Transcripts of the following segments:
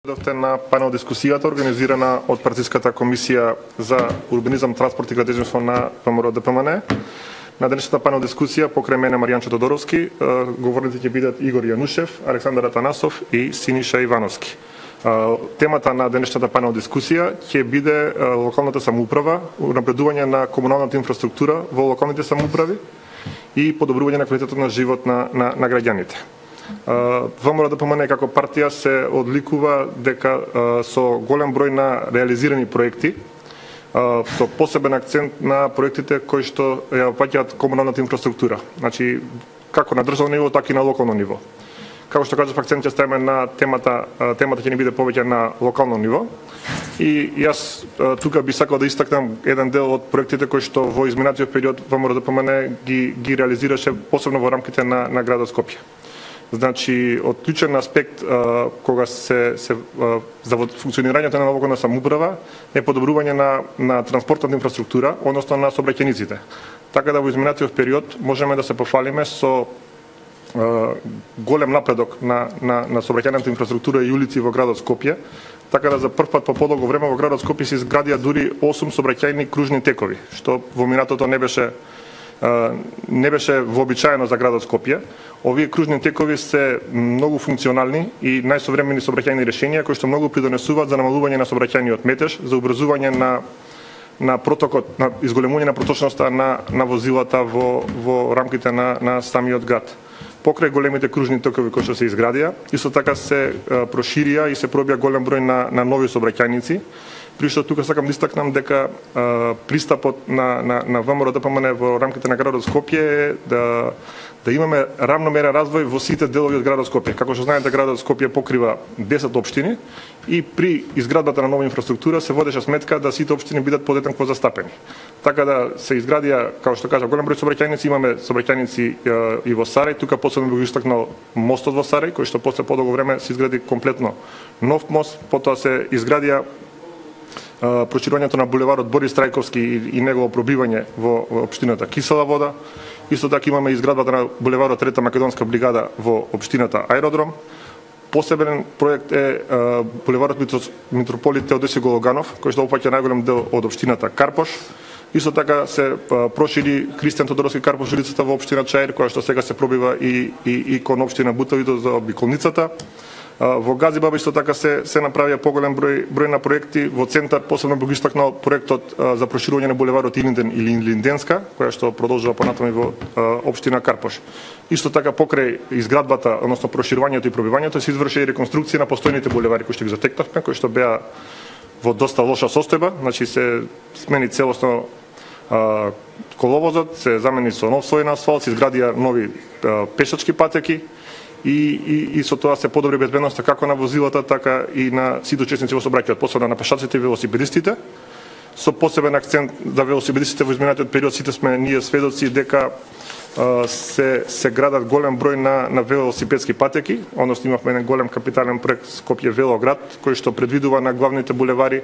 На панел дискусијата организирана од партиската комисија за урбанизам, транспорт и градежништво на ВМРО ДПМН. На денешната панел дискусија покрај мене Маријанчо Тодоровски, говорниците ќе бидат Игор Јанушев, Александар Атанасов и Синиша Ивановски. Темата на денешната панел дискусија ќе биде локалната самоуправа, унапредување на комуналната инфраструктура во локалните самоуправи и подобрување на квалитетот на живот на граѓаните. ВМРО ДПМН како партија се одликува дека со голем број на реализирани проекти, со посебен акцент на проектите кои што ја опаќаат комуналната инфраструктура, значи како на државно ниво, така и на локално ниво. Како што кажав, акцент ќе ставиме на темата ќе ни биде повеќе на локално ниво. И јас тука би сакал да истакнам еден дел од проектите кои што во изминатиот период ВМРО ДПМН ги реализираше посебно во рамките на градот Скопје. Значи, од клучен аспект кога за функционирањето на локална самоуправа е подобрување на транспортната инфраструктура, односно на сообраќајниците. Така да во изминатиот период можеме да се пофалиме со голем напредок на сообраќајната инфраструктура и улици во градот Скопје. Така да за прв пат по подолго време во градот Скопје се изградија дури 8 сообраќајни кружни текови, што во минатото не беше вообичаено за градот Скопје. Овие кружни текови се многу функционални и најсовремени сообраќајни решенија кои што многу придонесуваат за намалување на сообраќајниот метеж, за образување на протокот, на изголемување на проточноста на возилата во рамките на самиот град. Покрај големите кружни текови кои што се изградија, исто така се проширија и се пробија голем број на нови сообраќајници. При што тука сакам да истакнам дека пристапот на ВМРО ДПМН во рамките на градот Скопје е да имаме равномерен развој во сите делови од градот Скопје. Како што знаете, градот Скопје покрива 10 општини и при изградбата на нова инфраструктура се водеше сметка да сите општини бидат подеднакво застапени. Така да се изградија, како што кажа, голем број сообраќајници, имаме сообраќајници и во Сарај, тука посебно би го истакнал мостот во Сарај, кој што после подолго време се изгради комплетно нов мост, потоа се изградија проширувањето на булеварот Борис Трајковски и негово пробивање во општината Кисела Вода. Исто така имаме изградбата на булеварот Трета македонска бригада во општината Аеродром. Посебен проект е булеварот Митрополит Теодосиј Гологанов, кој што опфаќа најголем дел од општината Карпош. Исто така се прошири Кристијан Тодоровски Карпош улицата во општина Чаир, која што сега се пробива и кон општина Бутовито за обиколницата. Во Газибаба исто така се направија поголем број на проекти. Во центар посебно би го истакнал проектот за проширување на булеварот Илинден или Линденска, која што продолжува понатаму и во општина Карпош. Исто така покрај изградбата, односно проширувањето и пробивањето, се изврши и реконструкција на постојните булевари кои што ги затекнавме, кои што беа во доста лоша состојба, значи се смени целосно коловозот, се замени со нов слој на асфалт, се изградија нови пешачки патеки и со тоа се подобри безбедноста како на возилата, така и на сите учесници во сообраќајот, посебно на пешаците и велосипедистите. Со посебен акцент за велосипедистите во изминатиот период сите сме ние сведоци дека се градат голем број на велосипедски патеки, односно имавме еден голем капитален проект Скопје Велоград, кој што предвидува на главните булевари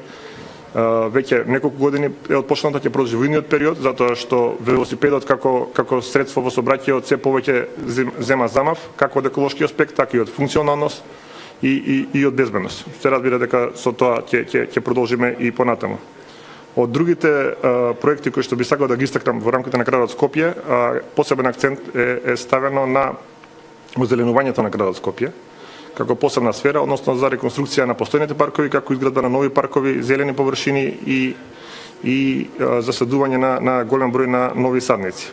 веќе неколку години е отпочнато, ќе продолжи во идниот период, затоа што велосипедот како средство во сообраќајот се повеќе зема замав, како од еколошки аспект, така и од функционалност и од безбедност. Се разбира дека со тоа ќе продолжиме и понатаму. Од другите проекти кои што би сакал да ги истакнам во рамките на градот Скопје, посебен акцент е ставено на озеленувањето на градот Скопје како посебна сфера, односно за реконструкција на постојните паркови, како изградба на нови паркови, зелени површини и засадување на голем број на нови садници.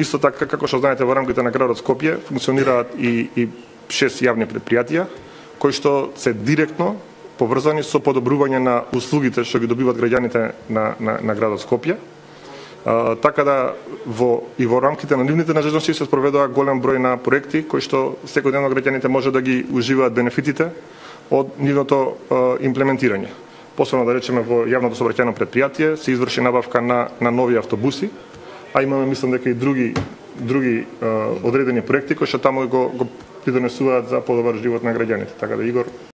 Исто така, како што знаете, во рамките на градот Скопје функционираат и 6 јавни предпријатија, кои што се директно поврзани со подобрување на услугите што ги добиваат граѓаните на градот Скопје. Така да и во рамките на нивните надежности се спроведува голем број на проекти кои што секојдневно граѓаните може да ги уживаат бенефитите од нивното имплементирање. Посебно да речеме во јавното сообраќајно предпријатие се изврши набавка на нови автобуси, а имаме мислам дека и други одредени проекти кои што таму го придонесуваат за подобар живот на граѓаните. Така да, Игор.